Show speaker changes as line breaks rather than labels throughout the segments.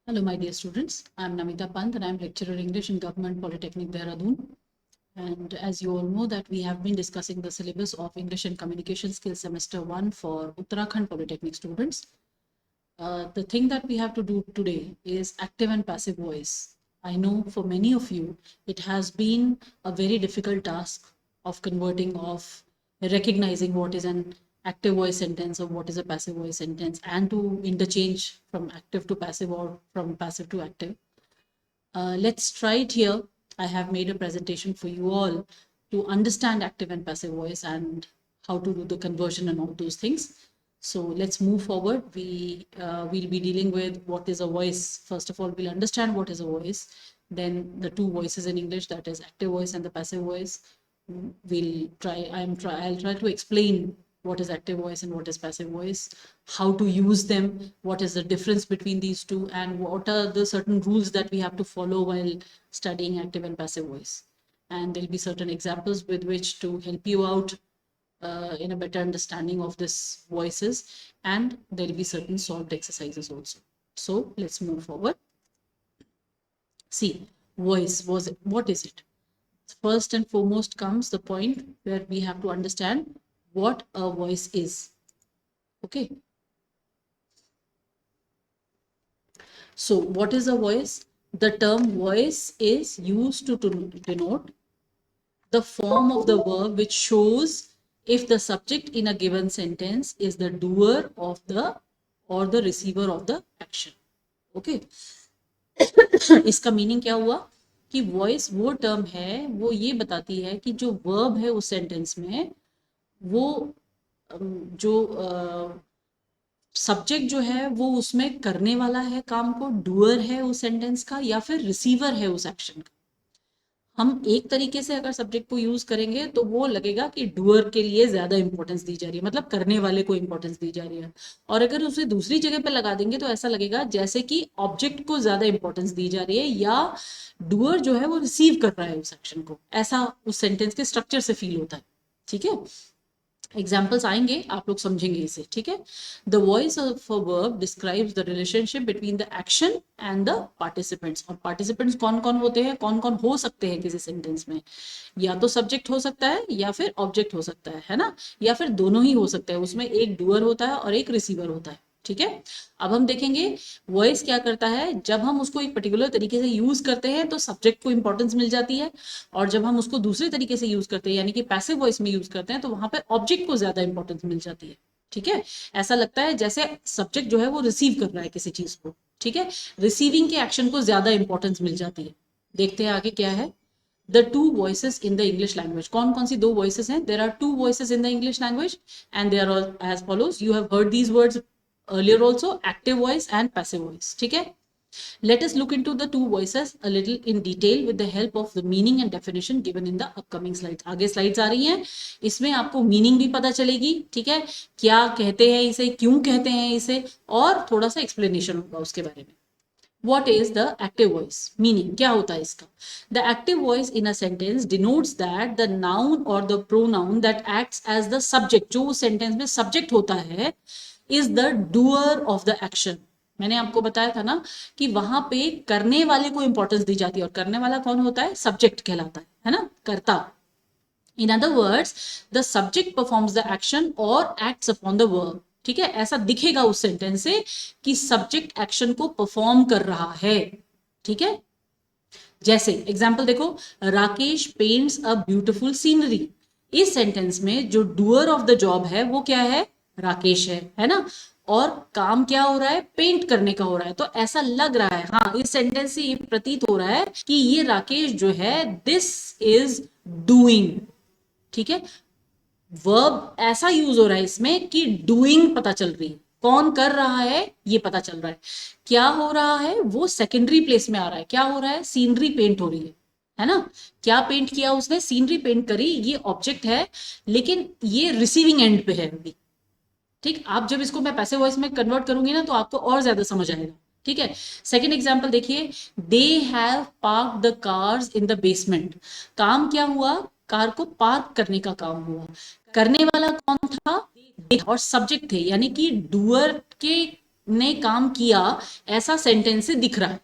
Hello, my dear students. I'm Namita Pant and I'm lecturer English in Government Polytechnic, Dehradun. And as you all know that we have been discussing the syllabus of English and Communication Skills Semester 1 for Uttarakhand Polytechnic students. The thing that we have to do today is active and passive voice. I know for many of you, it has been a very difficult task of converting, of recognizing what is an active voice sentence or what is a passive voice sentence, and to interchange from active to passive or from passive to active. Let's try it here. I have made a presentation for you all to understand active and passive voice and how to do the conversion and all those things. So let's move forward. We'll be dealing with what is a voice. First of all, we'll understand what is a voice. Then the two voices in English, that is active voice and the passive voice. I'll try to explain what is active voice and what is passive voice, how to use them, what is the difference between these two, and what are the certain rules that we have to follow while studying active and passive voice. And there'll be certain examples with which to help you out in a better understanding of this voices, and there'll be certain solved exercises also. So let's move forward. See, voice was what is it? First and foremost comes the point where we have to understand what a voice is. Okay. So what is a voice? The term voice is used to denote the form of the verb which shows if the subject in a given sentence is the doer of the or the receiver of the action. Okay. इसका meaning क्या हुआ कि voice वो term है, वो ये बताती है कि जो वर्ब है उस सेंटेंस में, वो जो सब्जेक्ट जो है वो उसमें करने वाला है काम को, डूअर है उस सेंटेंस का, या फिर रिसीवर है उस एक्शन का। हम एक तरीके से अगर सब्जेक्ट को यूज करेंगे तो वो लगेगा कि डूअर के लिए ज्यादा इंपॉर्टेंस दी जा रही है, मतलब करने वाले को इंपॉर्टेंस दी जा रही है। और अगर उसे दूसरी जगह पे लगा देंगे तो ऐसा लगेगा जैसे कि ऑब्जेक्ट को ज्यादा इंपॉर्टेंस दी जा रही है, या डूअर जो है वो रिसीव कर रहा है उस एक्शन को, ऐसा उस सेंटेंस के स्ट्रक्चर से फील होता है। ठीक है, एग्जाम्पल्स आएंगे, आप लोग समझेंगे इसे। ठीक है, the voice of a verb describes the relationship between the action and the participants. और पार्टिसिपेंट्स कौन कौन होते हैं, कौन कौन हो सकते हैं किसी सेंटेंस में? या तो सब्जेक्ट हो सकता है या फिर ऑब्जेक्ट हो सकता है ना, या फिर दोनों ही हो सकते हैं, उसमें एक डूअर होता है और एक रिसीवर होता है। ठीक है, अब हम देखेंगे वॉइस क्या करता है। जब हम उसको एक पर्टिकुलर तरीके से यूज करते हैं तो सब्जेक्ट को इंपॉर्टेंस मिल जाती है, और जब हम उसको दूसरे तरीके से यूज करते हैं यानी कि पैसिव वॉइस में यूज करते हैं तो वहां पे ऑब्जेक्ट को ज्यादा इंपॉर्टेंस मिल जाती है। ठीक है, ऐसा लगता है जैसे सब्जेक्ट जो है वो रिसीव कर रहा है किसी चीज को। ठीक है, रिसीविंग के एक्शन को ज्यादा इंपॉर्टेंस मिल जाती है। देखते हैं आगे क्या है। The two voices in the English language, कौन कौन सी दो वॉइसेस हैं? There are two voices in the English language and they are all as follows. You have heard these words earlier also, active voice and passive voice. ठीक है, let us look into the two voices a little in detail with the help of the meaning and definition given in the upcoming slides. आगे slides आ रही हैं, इसमें आपको meaning भी पता चलेगी। ठीक है, क्या कहते हैं इसे, क्यों कहते हैं इसे, और थोड़ा सा explanation होगा उसके बारे में। What is the active voice? Meaning क्या होता है इसका? The active voice in a sentence denotes that the noun or the pronoun that acts as the subject, जो उस sentence में subject होता है, is the doer of the action. मैंने आपको बताया था ना कि वहां पे करने वाले को इंपॉर्टेंस दी जाती है, और करने वाला कौन होता है? सब्जेक्ट कहलाता है ना, कर्ता। In other words, the subject performs the action और एक्ट्स अपॉन द वर्ब। ठीक है, ऐसा दिखेगा उस सेंटेंस से कि सब्जेक्ट एक्शन को परफॉर्म कर रहा है। ठीक है, जैसे एग्जाम्पल देखो, Rakesh paints a beautiful scenery. इस सेंटेंस में जो डूअर ऑफ द जॉब है वो क्या है? राकेश है ना। और काम क्या हो रहा है? पेंट करने का हो रहा है। तो ऐसा लग रहा है, हाँ, इस सेंटेंस से ये प्रतीत हो रहा है कि ये राकेश जो है, दिस इज डूइंग। ठीक है, वर्ब ऐसा यूज हो रहा है इसमें कि डूइंग पता चल रही है, कौन कर रहा है ये पता चल रहा है। क्या हो रहा है? वो सेकेंडरी प्लेस में आ रहा है। क्या हो रहा है? सीनरी पेंट हो रही है ना। क्या पेंट किया उसने? सीनरी पेंट करी, ये ऑब्जेक्ट है, लेकिन ये रिसीविंग एंड पे है अभी। ठीक, आप जब इसको मैं पैसिव वॉइस में कन्वर्ट करूंगी ना तो आपको और ज्यादा समझ आएगा। ठीक है, सेकेंड एग्जाम्पल देखिए, they have park the cars in the basement. काम क्या हुआ? कार को पार्क करने का काम हुआ। करने वाला कौन था? और सब्जेक्ट थे, यानी कि डूअर के ने काम किया ऐसा सेंटेंस से दिख रहा है।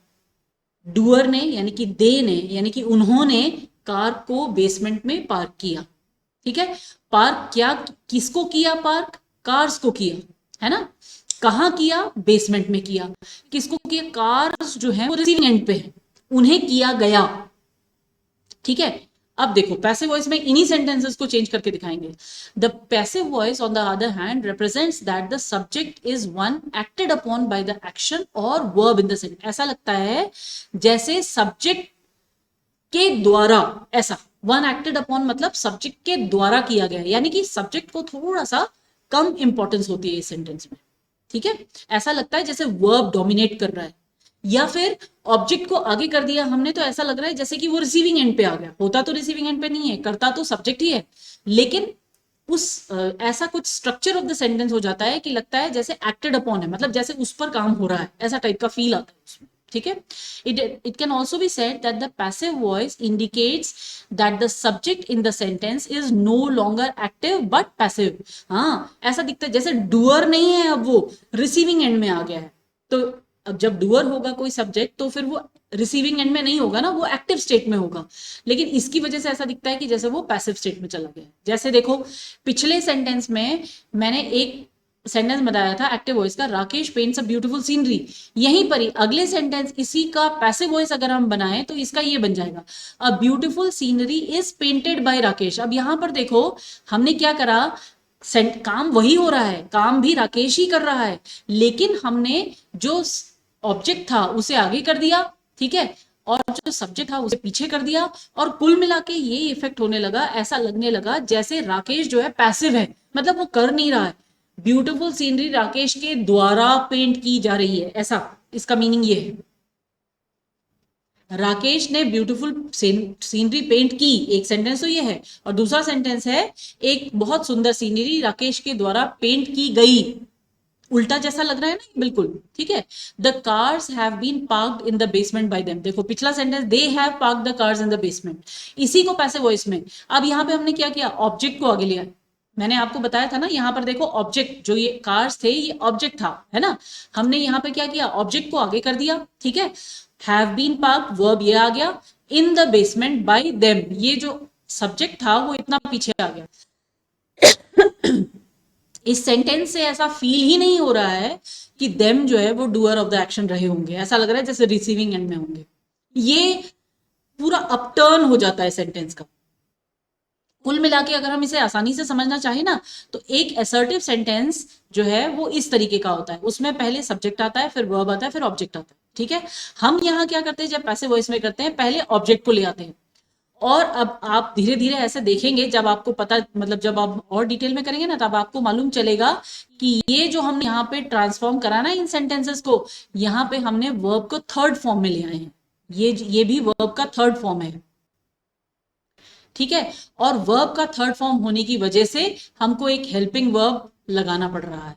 डूअर ने यानी कि दे ने यानी कि उन्होंने कार को बेसमेंट में पार्क किया। ठीक है, पार्क क्या, किसको किया पार्क? कार्स को किया, है ना। कहाँ किया? बेसमेंट में किया। किसको किया? कार्स जो है वो रिसीविंग एंड पे है, उन्हें किया गया। ठीक है, अब देखो पैसिव वॉइस में इन्हीं सेंटेंसेस को चेंज करके दिखाएंगे। The passive voice on the other hand represents that the subject is one acted upon by the action और वर्ब इन द सेंटेंस। ऐसा लगता है जैसे सब्जेक्ट के द्वारा, ऐसा वन एक्टेड अपॉन मतलब सब्जेक्ट के द्वारा किया गया, यानी कि सब्जेक्ट को थोड़ा सा कम इंपॉर्टेंस होती है इस सेंटेंस में। ठीक है, ऐसा लगता है जैसे वर्ब डोमिनेट कर रहा है, या फिर ऑब्जेक्ट को आगे कर दिया हमने तो ऐसा लग रहा है जैसे कि वो रिसीविंग एंड पे आ गया। होता तो रिसीविंग एंड पे नहीं है, करता तो सब्जेक्ट ही है, लेकिन ऐसा कुछ स्ट्रक्चर ऑफ द सेंटेंस हो जाता है कि लगता है जैसे एक्टेड अपॉन है, मतलब जैसे उस पर काम हो रहा है, ऐसा टाइप का फील आता है उसमें। ठीक है, it can also be said that the passive voice indicates that the subject in the sentence is no longer active but passive। हाँ, ऐसा दिखता है जैसे डूअर नहीं है, अब वो रिसीविंग एंड में आ गया है। तो अब जब डूअर होगा कोई सब्जेक्ट तो फिर वो रिसीविंग एंड में नहीं होगा ना, वो एक्टिव स्टेट में होगा, लेकिन इसकी वजह से ऐसा दिखता है कि जैसे वो पैसिव स्टेट में चला गया। जैसे देखो पिछले सेंटेंस में मैंने एक सेंटेंस बताया था एक्टिव वॉइस का, Rakesh paints a beautiful scenery. यहीं पर ही अगले सेंटेंस इसी का पैसिव वॉइस अगर हम बनाएं तो इसका ये बन जाएगा, a beautiful scenery is painted bye Rakesh. अब यहां पर देखो हमने क्या करा, काम वही हो रहा है, काम भी राकेश ही कर रहा है, लेकिन हमने जो ऑब्जेक्ट था उसे आगे कर दिया, ठीक है, और जो सब्जेक्ट था उसे पीछे कर दिया, और कुल मिला के ये इफेक्ट होने लगा, ऐसा लगने लगा जैसे राकेश जो है पैसिव है, मतलब वो कर नहीं रहा है। ब्यूटीफुल सीनरी राकेश के द्वारा पेंट की जा रही है, ऐसा इसका मीनिंग ये है। राकेश ने ब्यूटीफुल सीनरी पेंट की, एक सेंटेंस तो ये है, और दूसरा सेंटेंस है एक बहुत सुंदर सीनरी राकेश के द्वारा पेंट की गई। उल्टा जैसा लग रहा है ना, बिल्कुल। ठीक है, the cars have been parked in the basement by them. देखो पिछला sentence they have parked the cars in the basement, इसी को पैसिव वॉइस में। अब यहाँ पे हमने क्या किया, ऑब्जेक्ट को आगे लिया। मैंने आपको बताया था ना, यहाँ पर देखो ऑब्जेक्ट जो ये कार्स थे ये ऑब्जेक्ट था, है ना। हमने यहाँ पे क्या किया, ऑब्जेक्ट को आगे कर दिया। ठीक है, हैव बीन पार्क्ड वर्ब ये आ गया, इन द बेसमेंट बाय देम ये जो सब्जेक्ट था वो इतना पीछे आ गया। इस सेंटेंस से ऐसा फील ही नहीं हो रहा है कि देम जो है वो डूअर ऑफ द एक्शन रहे होंगे, ऐसा लग रहा है जैसे रिसीविंग एंड में होंगे। ये पूरा अपटर्न हो जाता है सेंटेंस का। कुल मिला के अगर हम इसे आसानी से समझना चाहे ना, तो एक असर्टिव सेंटेंस जो है वो इस तरीके का होता है, उसमें पहले सब्जेक्ट आता है, फिर वर्ब आता है, फिर ऑब्जेक्ट आता है। ठीक है, हम यहाँ क्या करते हैं जब पैसिव वॉइस में करते हैं, पहले ऑब्जेक्ट को ले आते हैं, और अब आप धीरे धीरे ऐसे देखेंगे, जब आपको पता, मतलब जब आप और डिटेल में करेंगे ना, तब आपको मालूम चलेगा कि ये जो हमने यहाँ पे ट्रांसफॉर्म करा ना इन सेंटेंसेस को, यहाँ पे हमने वर्ब को थर्ड फॉर्म में ले आए हैं। ये भी वर्ब का थर्ड फॉर्म है। ठीक है, और वर्ब का थर्ड फॉर्म होने की वजह से हमको एक हेल्पिंग वर्ब लगाना पड़ रहा है,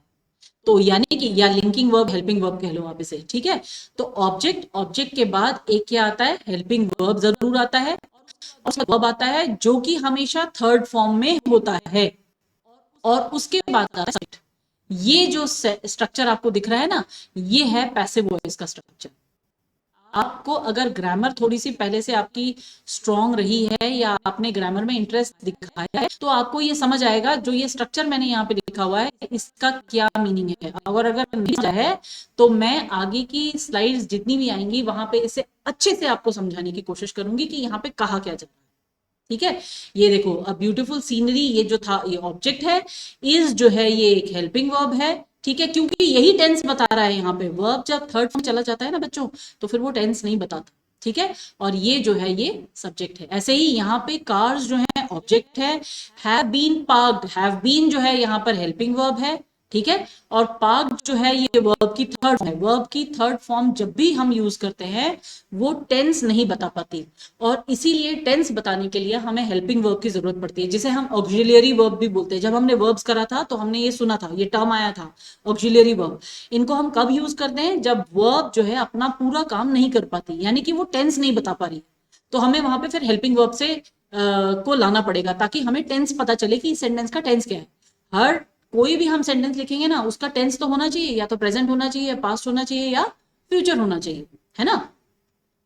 तो यानी कि या लिंकिंग वर्ब, हेल्पिंग वर्ब कह लो आप इसे। ठीक है, तो ऑब्जेक्ट, ऑब्जेक्ट के बाद एक क्या आता है, हेल्पिंग वर्ब जरूर आता है, और उसका वर्ब आता है जो कि हमेशा थर्ड फॉर्म में होता है, और उसके बाद आता है सब्जेक्ट। ये जो स्ट्रक्चर आपको दिख रहा है ना, ये है पैसिव वॉइस का स्ट्रक्चर। आपको अगर ग्रामर थोड़ी सी पहले से आपकी स्ट्रांग रही है, या आपने ग्रामर में इंटरेस्ट दिखाया है, तो आपको ये समझ आएगा जो ये स्ट्रक्चर मैंने यहाँ पे लिखा हुआ है इसका क्या मीनिंग है। अगर नहीं समझा है तो मैं आगे की स्लाइड्स जितनी भी आएंगी वहां पे इसे अच्छे से आपको समझाने की कोशिश करूंगी कि यहाँ पे कहा क्या जा रहा है। ठीक है, ये देखो अ ब्यूटीफुल सीनरी, ये जो था ये ऑब्जेक्ट है, इज जो है ये एक हेल्पिंग वर्ब है। ठीक है, क्योंकि यही टेंस बता रहा है यहाँ पे, वर्ब जब थर्ड फॉर्म चला जाता है ना बच्चों, तो फिर वो टेंस नहीं बताता। ठीक है, और ये जो है ये सब्जेक्ट है। ऐसे ही यहाँ पे कार्स जो है ऑब्जेक्ट है, have been parked, have been जो है यहाँ पर हेल्पिंग वर्ब है। ठीक है, और पार्क जो है ये वर्ब की थर्ड है। वर्ब की थर्ड फॉर्म जब भी हम यूज करते हैं वो टेंस नहीं बता पाती, और इसीलिए टेंस बताने के लिए हमें हेल्पिंग वर्ब की जरूरत पड़ती है, जिसे हम ऑक्सिलरी वर्ब भी बोलते हैं। जब हमने वर्ब्स करा था तो हमने ये सुना था, ये टर्म आया था ऑक्सिलरी वर्ब। इनको हम कब यूज करते हैं, जब वर्ब जो है अपना पूरा काम नहीं कर पाती, यानी कि वो टेंस नहीं बता पा रही, तो हमें वहां पे फिर हेल्पिंग वर्ब से को लाना पड़ेगा, ताकि हमें टेंस पता चले कि इस सेंटेंस का टेंस क्या है। हर कोई भी हम सेंटेंस लिखेंगे ना, उसका टेंस तो होना चाहिए, या तो प्रेजेंट होना चाहिए, या पास्ट होना चाहिए, या फ्यूचर होना चाहिए, है ना।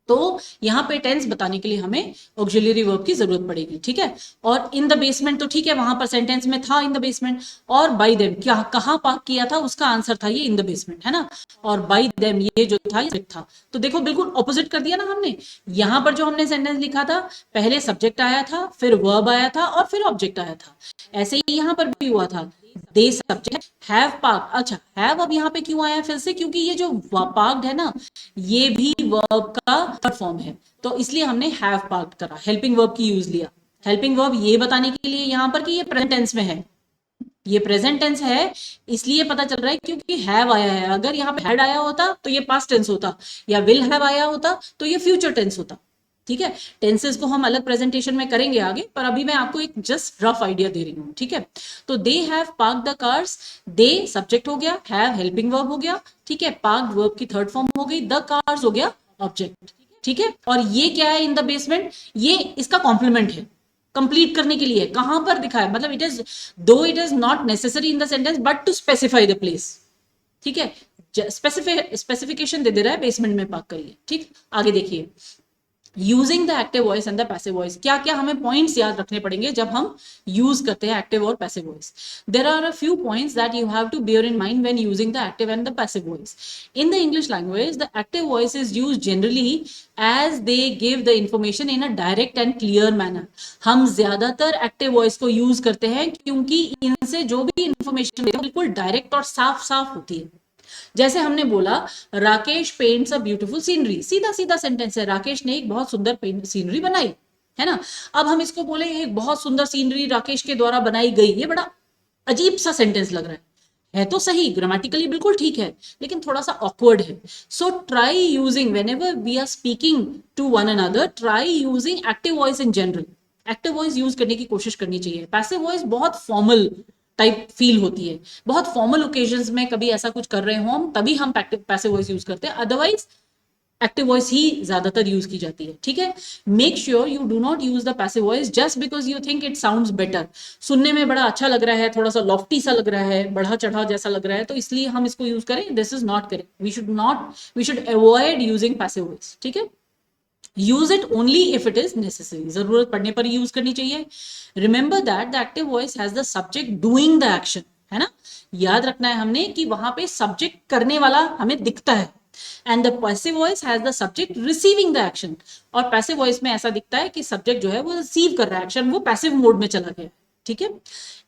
तो यहाँ पे टेंस बताने के लिए हमें ऑक्सिलरी वर्ब की जरूरत पड़ेगी, ठीक है। और इन द बेसमेंट तो ठीक है, वहां पर सेंटेंस में था इन द बेसमेंट, और बाई देम क्या कहाँ पार्क किया था, उसका आंसर था ये इन द बेसमेंट, है ना। और बाई देम ये जो था ये था, तो देखो बिल्कुल ऑपोजिट कर दिया ना हमने। यहाँ पर जो हमने सेंटेंस लिखा था, पहले सब्जेक्ट आया था, फिर वर्ब आया था, और फिर ऑब्जेक्ट आया था। ऐसे ही यहाँ पर भी हुआ था, दे सब्जेक्ट हैव पार्क। अच्छा, हैव अब यहाँ पे क्यों आया फिर से, क्योंकि ये जो पार्क्ड है ना, ये भी वर्ब का थर्ड फॉर्म है, तो इसलिए हमने हैव पार्क्ड करा, हेल्पिंग वर्ब की यूज लिया। हेल्पिंग वर्ब ये बताने के लिए यहाँ पर कि ये प्रेजेंट टेंस में है, ये प्रेजेंट टेंस है, इसलिए पता चल रहा है क्योंकि हैव आया है। अगर यहाँ पे हैड आया होता तो ये पास्ट टेंस होता, या विल हैव आया होता तो ये फ्यूचर टेंस होता, ठीक है। टेंसेस को हम अलग प्रेजेंटेशन में करेंगे आगे, पर अभी मैं आपको एक जस्ट रफ आइडिया दे रही हूँ, ठीक है। तो they have park the cars, they subject हो गया, हैव हेल्पिंग वर्ब हो गया, ठीक है, पार्क वर्ब की थर्ड फॉर्म हो गई, द कार्स हो गया ऑब्जेक्ट, ठीक है। और ये क्या है इन द बेसमेंट, ये इसका कॉम्प्लीमेंट है, कंप्लीट करने के लिए। कहां पर दिखाया, मतलब it is, though it is not necessary in the sentence but to specify the place, ठीक है। स्पेसिफिकेशन दे दे रहा है, बेसमेंट में पार्क करिए, ठीक। आगे देखिए, using the active voice and the passive voice, क्या क्या हमें पॉइंट्स याद रखने पड़ेंगे जब हम यूज करते हैं एक्टिव और passive voice. There are a few points that you have to bear in mind when using the active and the passive voice in the English language. The active voice is used generally as they give the information in a direct and clear manner. हम ज्यादातर active voice को use करते हैं क्योंकि इनसे जो भी information बिल्कुल डायरेक्ट और साफ साफ होती है। जैसे हमने बोला, Rakesh paints a beautiful scenery, सीधा सीधा सेंटेंस है, राकेश ने एक बहुत सुंदर सीनरी बनाई, है ना। अब हम इसको बोले एक बहुत सुंदर सीनरी राकेश के द्वारा बनाई गई, ये बड़ा अजीब सा सेंटेंस लग रहा है तो सही, ग्रामेटिकली बिल्कुल ठीक है, लेकिन थोड़ा सा ऑकवर्ड है। So try using whenever we are speaking to one another, try using active voice in general. Active voice use करने की कोशिश करनी चाहिए। पैसिव वॉइस बहुत फॉर्मल टाइप फील होती है, बहुत फॉर्मल ओकेजन्स में कभी ऐसा कुछ कर रहे हो हम, तभी हम पैसिव वॉइस यूज करते हैं, अदरवाइज एक्टिव वॉइस ही ज्यादातर यूज की जाती है, ठीक है। Make sure you do not use the passive voice just because you think it sounds better. सुनने में बड़ा अच्छा लग रहा है, थोड़ा सा लॉफ्टी सा लग रहा है, बढ़ा चढ़ा जैसा लग रहा है, तो इसलिए हम इसको यूज करें, this is not correct. We should avoid using passive voice, ठीक है। Use it only if it is necessary, जरूरत पड़ने पर यूज करनी चाहिए। Remember that the active voice has the subject doing the action, है ना। याद रखना है हमने कि वहां पे सब्जेक्ट करने वाला हमें दिखता है, and the passive voice has the subject receiving the action. और पैसिव वॉइस में ऐसा दिखता है कि सब्जेक्ट जो है वो रिसीव कर रहा है एक्शन, वो पैसिव मोड में चला गया, ठीक है।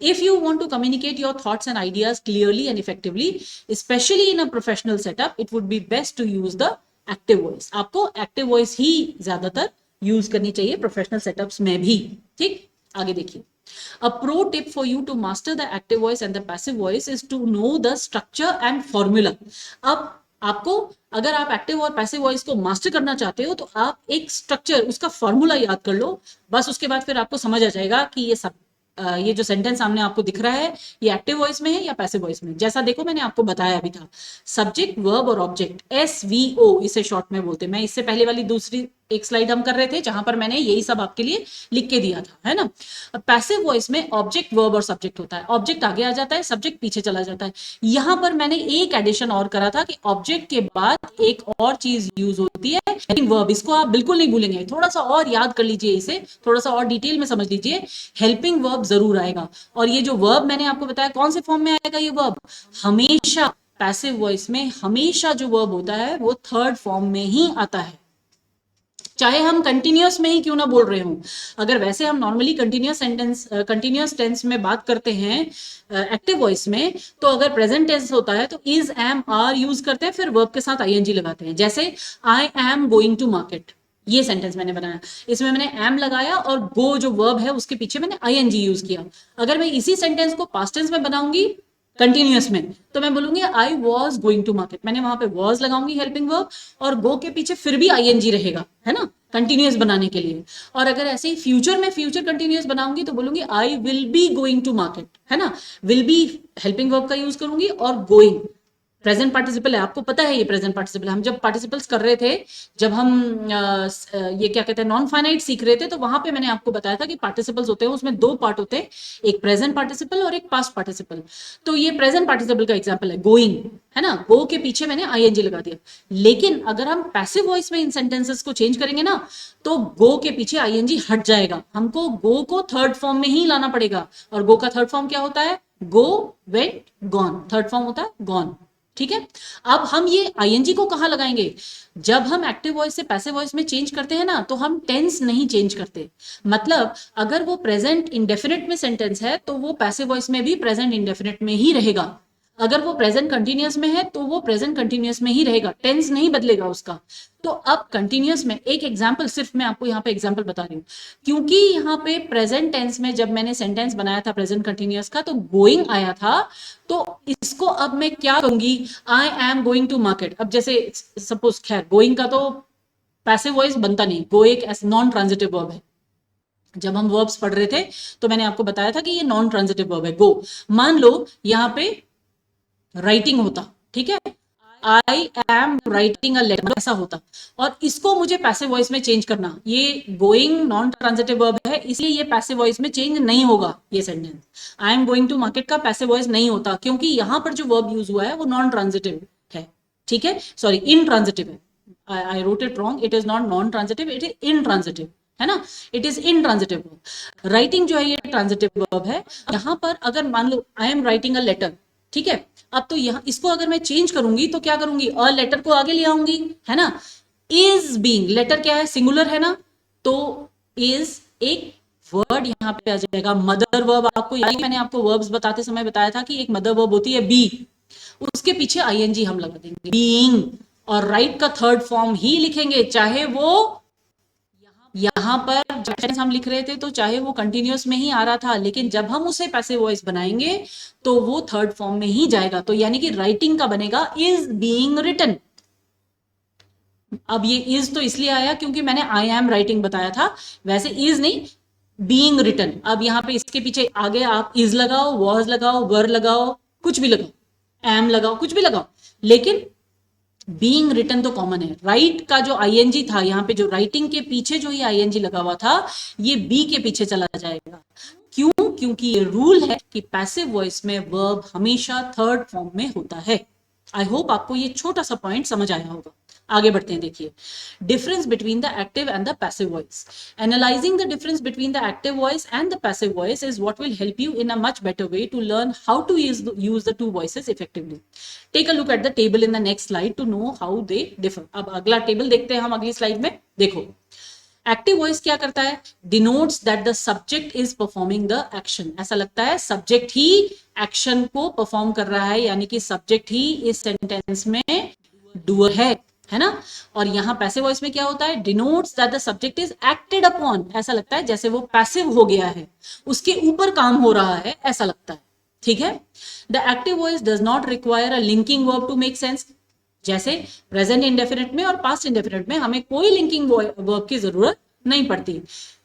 If you want to communicate your thoughts and ideas clearly and effectively, specially in a professional setup, it would be best to use the active voice. आपको एक्टिव वॉइस ही ज्यादातर use करनी चाहिए प्रोफेशनल सेटअप्स में भी, ठीक। आगे देखिए, a pro tip for you to master the active voice and the passive voice is to know the structure and formula। अब आपको, अगर आप एक्टिव और पैसिव वॉइस को मास्टर करना चाहते हो तो आप एक स्ट्रक्चर, उसका फॉर्मूला याद कर लो, बस उसके बाद फिर आपको समझ आ जाएगा कि ये जो सेंटेंस सामने आपको दिख रहा है ये एक्टिव वॉइस में है या पैसिव वॉइस में। जैसा देखो मैंने आपको बताया अभी था, सब्जेक्ट वर्ब और ऑब्जेक्ट, SVO इसे शॉर्ट में बोलते हैं। मैं इससे पहले वाली दूसरी एक स्लाइड हम कर रहे थे जहां पर मैंने यही सब आपके लिए लिख के दिया था, है ना। पैसिव वॉइस में ऑब्जेक्ट वर्ब और सब्जेक्ट होता है, ऑब्जेक्ट आगे आ जाता है, सब्जेक्ट पीछे चला जाता है। यहां पर मैंने एक एडिशन और करा था कि ऑब्जेक्ट के बाद एक और चीज यूज होती है, वर्ब। इसको आप बिल्कुल नहीं भूलेंगे, थोड़ा सा और याद कर लीजिए, इसे थोड़ा सा और डिटेल में समझ लीजिए। हेल्पिंग वर्ब जरूर आएगा, और ये जो वर्ब मैंने आपको बताया कौन से फॉर्म में आएगा, ये वर्ब हमेशा पैसिव वॉइस में, हमेशा जो वर्ब होता है वो थर्ड फॉर्म में ही आता है, चाहे हम कंटिन्यूअस में ही क्यों ना बोल रहे हो। अगर वैसे हम नॉर्मली कंटिन्यूअस टेंस में बात करते हैं एक्टिव वॉइस में, तो अगर प्रेजेंट टेंस होता है तो इज, एम, आर यूज करते हैं, फिर वर्ब के साथ ING लगाते हैं। जैसे I am going to market, ये सेंटेंस मैंने बनाया, इसमें मैंने एम लगाया और गो जो वर्ब है उसके पीछे मैंने ING यूज किया। अगर मैं इसी सेंटेंस को पास्ट टेंस में बनाऊंगी कंटिन्यूअस में, तो मैं बोलूंगी I was going to market, मैंने वहां पे वॉज लगाऊंगी हेल्पिंग वर्ब, और गो के पीछे फिर भी ING रहेगा, है ना, कंटिन्यूअस बनाने के लिए। और अगर ऐसे ही फ्यूचर में फ्यूचर कंटिन्यूअस बनाऊंगी तो बोलूंगी I will be going to market, है ना। विल बी हेल्पिंग वर्ब का यूज करूंगी और गोइंग प्रेजेंट पार्टिसिपल है, आपको पता है ये प्रेजेंट पार्टिसिपल है। हम जब पार्टिसिपल्स कर रहे थे, जब हम ये क्या कहते हैं नॉन फाइनाइट सीख रहे थे, तो वहां पे मैंने आपको बताया था कि पार्टिसिपल्स होते हैं, उसमें दो पार्ट होते हैं, एक प्रेजेंट पार्टिसिपल और एक पास्ट पार्टिसिपल। तो ये प्रेजेंट पार्टिसिपल का एग्जाम्पल है, गोइंग, है ना, गो के पीछे मैंने आईएनजी लगा दिया। लेकिन अगर हम पैसिव वॉइस में इन सेंटेंसेस को चेंज करेंगे ना, तो गो के पीछे आईएनजी हट जाएगा, हमको गो को थर्ड फॉर्म में ही लाना पड़ेगा। और गो का थर्ड फॉर्म क्या होता है? गो, वेंट, गॉन, थर्ड फॉर्म होता है गॉन। ठीक है, अब हम ये आईएनजी को कहां लगाएंगे? जब हम एक्टिव वॉइस से पैसिव वॉइस में चेंज करते हैं ना, तो हम टेंस नहीं चेंज करते। मतलब अगर वो प्रेजेंट इंडेफिनिट में सेंटेंस है, तो वो पैसिव वॉइस में भी प्रेजेंट इंडेफिनिट में ही रहेगा। अगर वो प्रेजेंट कंटिन्यूअस में है, तो वो प्रेजेंट कंटिन्यूअस में ही रहेगा, टेंस नहीं बदलेगा उसका। तो अब कंटिन्यूअस में एक एग्जांपल, सिर्फ मैं आपको यहाँ पे एग्जांपल बता रही हूँ, क्योंकि यहाँ पे प्रेजेंट टेंस में जब मैंने सेंटेंस बनाया था प्रेजेंट कंटिन्यूअस का, तो गोइंग आया था, तो इसको अब मैं क्या कहूंगी? I am going to market. अब जैसे सपोज, खैर गोइंग का तो पैसिव वॉइस बनता नहीं, गो एक नॉन ट्रांजिटिव वर्ब है। जब हम वर्ब्स पढ़ रहे थे, तो मैंने आपको बताया था कि ये नॉन ट्रांजिटिव वर्ब है, गो। मान लो यहाँ पे राइटिंग होता, ठीक है, I am writing a letter, ऐसा होता, और इसको मुझे पैसिव वॉइस में चेंज करना। ये गोइंग नॉन ट्रांजिटिव वर्ब है, इसलिए ये पैसिव वॉइस में चेंज नहीं होगा। ये sentence I am going to market का पैसिव वॉइस नहीं होता, क्योंकि यहां पर जो वर्ब यूज हुआ है वो नॉन ट्रांजिटिव है। ठीक है, सॉरी, इन ट्रांजिटिव है। I wrote it wrong, it is not non transitive, it is in transitive, है ना, it is in transitive verb. Writing जो है ये ट्रांजिटिव वर्ब है। यहां पर अगर मान लो I am writing a letter, ठीक है, अब तो यहां इसको अगर मैं चेंज करूंगी तो क्या करूंगी? अ लेटर को आगे ले आऊंगी, है ना। इज बीइंग, लेटर क्या है? सिंगुलर है ना, तो इज एक वर्ड यहां पे आ जाएगा। मदर वर्ब, आपको याद है मैंने आपको वर्ब्स बताते समय बताया था कि एक मदर वर्ब होती है बी, उसके पीछे आईएनजी हम लगा देंगे, बीइंग, और राइट का थर्ड फॉर्म ही लिखेंगे, चाहे वो यहां पर जब हम लिख रहे थे तो चाहे वो कंटिन्यूअस में ही आ रहा था, लेकिन जब हम उसे पैसिव वॉइस बनाएंगे तो वो थर्ड फॉर्म में ही जाएगा। तो यानी कि राइटिंग का बनेगा इज बीइंग रिटन। अब ये इज तो इसलिए आया क्योंकि मैंने आई एम राइटिंग बताया था, वैसे इज नहीं, बीइंग रिटन। अब यहां पे इसके पीछे आगे आप इज लगाओ, वॉज लगाओ, वर लगाओ, कुछ भी लगाओ, एम लगाओ, कुछ भी लगाओ, लेकिन बीइंग रिटन तो कॉमन है। राइट का जो आईएनजी था यहाँ पे, जो राइटिंग के पीछे जो ये आईएनजी लगा हुआ था, ये बी के पीछे चला जाएगा। क्यों? क्योंकि ये रूल है कि पैसिव वॉइस में वर्ब हमेशा थर्ड फॉर्म में होता है। आई होप आपको ये छोटा सा पॉइंट समझ आया होगा। आगे बढ़ते हैं, देखिए difference between the active and the passive voice. Analysing the difference between the active voice and the passive voice is what will help you in a much better way to learn how to use the two voices effectively. Take a look at the table in the next slide to know how they differ. अब अगला table देखते हैं हम अगली slide में। देखो, active voice क्या करता है? Denotes that the subject is performing the action. ऐसा लगता है सब्जेक्ट ही एक्शन को परफॉर्म कर रहा है, यानी कि सब्जेक्ट ही इस सेंटेंस में डूअर है ना। और यहां पैसिव वॉइस में क्या होता है? Denotes that the subject is acted upon. ऐसा लगता है जैसे वो पैसिव हो गया है, उसके ऊपर काम हो रहा है, ऐसा लगता है। ठीक है, the active voice does not require a linking verb to make sense. जैसे प्रेजेंट इंडेफिनिट में और पास्ट इंडेफिनिट में हमें कोई लिंकिंग वर्ब की जरूरत नहीं पड़ती।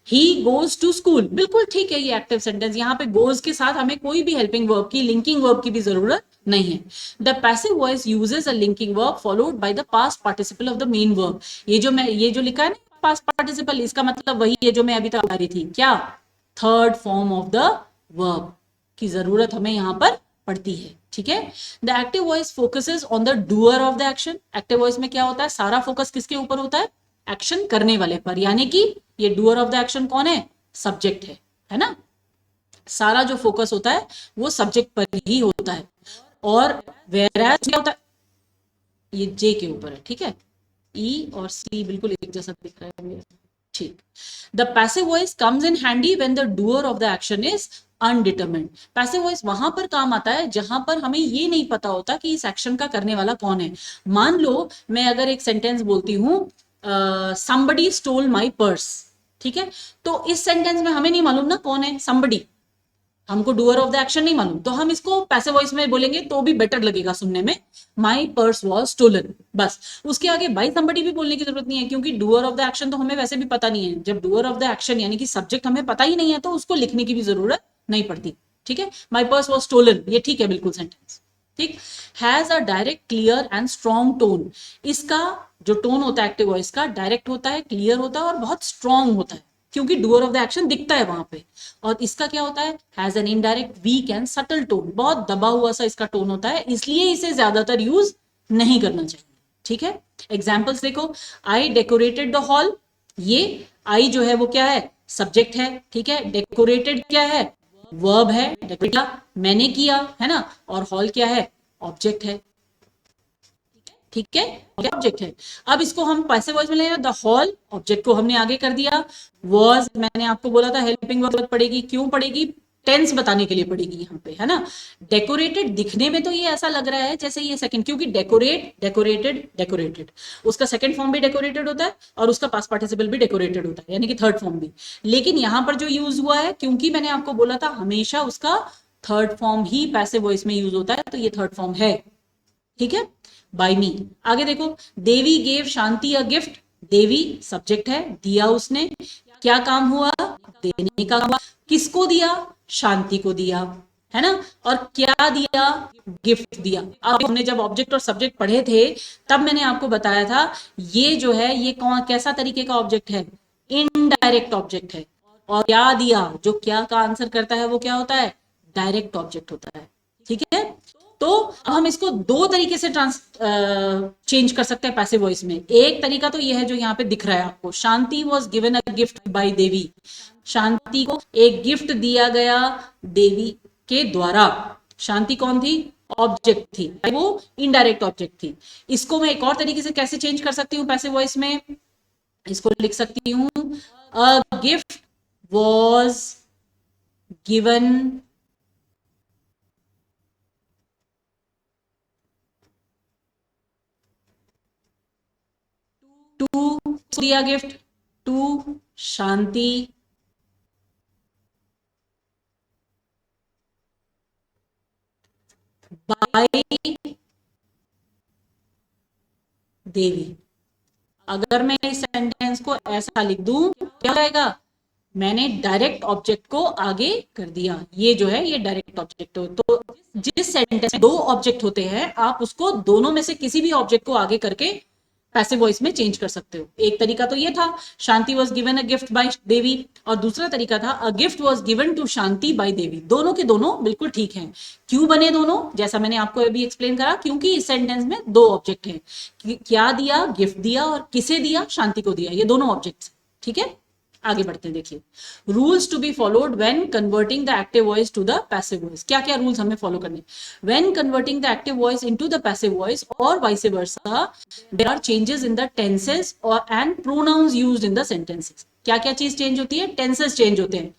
ही गोज टू स्कूल, बिल्कुल ठीक है, ये एक्टिव सेंटेंस, यहाँ पे गोज के साथ हमें कोई भी हेल्पिंग वर्ब की, लिंकिंग वर्ब की भी जरूरत नहीं है। The passive voice uses a linking verb followed by the past participle of the main verb. ये जो लिखा है ना पास्ट पार्टिसिपल, इसका मतलब वही है जो मैं अभी तक बता रही थी, क्या? Third form of the verb की जरूरत हमें यहां पर पड़ती है। ठीक है, the active voice focuses on the doer of the action. Active voice में क्या होता है? सारा फोकस किसके ऊपर होता है? एक्शन करने वाले पर, यानी कि ये डूअर ऑफ द एक्शन कौन है? सब्जेक्ट है ना। सारा जो फोकस होता है वो सब्जेक्ट पर ही होता है। और वेयर क्या होता है? ये जे के ऊपर है, ठीक है। ई और सी बिल्कुल एक जैसा दिख रहा है मेरे, ठीक। The passive voice comes in handy when the doer of the action is undetermined. Passive voice वहां पर काम आता है जहां पर हमें ये नहीं पता होता कि इस एक्शन का करने वाला कौन है। मान लो मैं अगर एक सेंटेंस बोलती हूं, somebody stole my पर्स, ठीक है, तो इस सेंटेंस में हमें नहीं मालूम ना कौन है somebody, हमको डूअर ऑफ द एक्शन नहीं मालूम, तो हम इसको पैसिव वॉइस में बोलेंगे तो भी बेटर लगेगा सुनने में, माई पर्स वॉज स्टोलन, बस। उसके आगे बाई somebody भी बोलने की जरूरत नहीं है, क्योंकि डूअर ऑफ द एक्शन तो हमें वैसे भी पता नहीं है। जब डूअर ऑफ द एक्शन यानी कि सब्जेक्ट हमें पता ही नहीं है, तो उसको लिखने की भी जरूरत नहीं पड़ती। ठीक है, माई पर्स वॉज स्टोलन, ये ठीक है बिल्कुल सेंटेंस। ठीक। Has a direct clear and strong tone, इसका जो टोन होता है एक्टिव वॉइस का डायरेक्ट होता है, क्लियर होता है और बहुत स्ट्रॉन्ग होता है, क्योंकि डूअर ऑफ द एक्शन दिखता है वहां पे। और इसका क्या होता है, has an indirect weak and subtle tone, बहुत दबा हुआ सा इसका टोन होता है, इसलिए इसे ज्यादातर यूज नहीं करना चाहिए। ठीक है, एग्जाम्पल्स देखो, आई डेकोरेटेड द हॉल, ये आई जो है वो क्या है, सब्जेक्ट है। ठीक है, डेकोरेटेड क्या है, वर्ब है, डेकोरेट मैंने किया है ना, और हॉल क्या है, ऑब्जेक्ट है। ठीक है, ऑब्जेक्ट है। अब इसको हम पैसिव वॉइस में ले, द हॉल ऑब्जेक्ट को हमने आगे कर दिया, वॉज मैंने आपको बोला था हेल्पिंग वर्ब पड़ेगी, क्यों पड़ेगी, टेंस बताने के लिए पड़ेगी यहाँ पे, है ना। डेकोरेटेड दिखने में तो ये ऐसा लग रहा है जैसे ये सेकंड, क्योंकि डेकोरेट, डेकोरेटेड, डेकोरेटेड, उसका सेकंड फॉर्म भी डेकोरेटेड होता है और उसका पास्ट पार्टिसिपल भी डेकोरेटेड होता है, यानी कि थर्ड फॉर्म भी। लेकिन यहां पर जो यूज हुआ है, क्योंकि मैंने आपको बोला था हमेशा उसका थर्ड फॉर्म ही पैसिव वॉइस में यूज होता है, तो ये थर्ड फॉर्म है। ठीक है, बाय मी। आगे देखो, Devi gave Shanti a gift, Devi subject है, दिया उसने, क्या काम हुआ, देने का हुआ, किसको दिया, शांति को दिया, है ना। और क्या दिया, गिफ्ट दिया। अब हमने जब ऑब्जेक्ट और सब्जेक्ट पढ़े थे तब मैंने आपको बताया था ये जो है ये कौन कैसा तरीके का ऑब्जेक्ट है, इनडायरेक्ट ऑब्जेक्ट है। और क्या दिया, जो क्या का आंसर करता है वो क्या होता है, डायरेक्ट ऑब्जेक्ट होता है। ठीक है, तो अब हम इसको दो तरीके से चेंज कर सकते हैं पैसिव वॉइस में। एक तरीका तो यह है जो यहाँ पे दिख रहा है आपको, Shanti was given a gift by Devi, Shanti को एक गिफ्ट दिया गया देवी के द्वारा। शांति कौन थी, ऑब्जेक्ट थी, वो इनडायरेक्ट ऑब्जेक्ट थी। इसको मैं एक और तरीके से कैसे चेंज कर सकती हूँ पैसिव वॉइस में, इसको लिख सकती हूँ, a gift was given to, दिया gift to Shanti by Devi. अगर मैं इस सेंटेंस को ऐसा लिख दूं क्या होगा, मैंने डायरेक्ट ऑब्जेक्ट को आगे कर दिया, ये जो है ये डायरेक्ट ऑब्जेक्ट हो। तो जिस सेंटेंस में दो ऑब्जेक्ट होते हैं आप उसको दोनों में से किसी भी ऑब्जेक्ट को आगे करके पैसिव वॉइस में चेंज कर सकते हो। एक तरीका तो ये था, Shanti was given a gift by Devi, और दूसरा तरीका था a gift was given to Shanti by Devi. दोनों के दोनों बिल्कुल ठीक हैं। क्यों बने दोनों, जैसा मैंने आपको अभी एक्सप्लेन करा, क्योंकि इस सेंटेंस में दो ऑब्जेक्ट हैं, क्या दिया, गिफ्ट दिया, और किसे दिया, शांति को दिया, ये दोनों ऑब्जेक्ट्स। ठीक है, आगे बढ़ते हैं। देखिए, rules to be followed when converting the active voice to the passive voice. क्या क्या रूल्स हमें फॉलो करने, when converting the active voice into the passive voice और vice versa, there are changes in the tenses और and pronouns used in the sentences. क्या क्या चीज change होती है, टेंसेस चेंज होते हैं।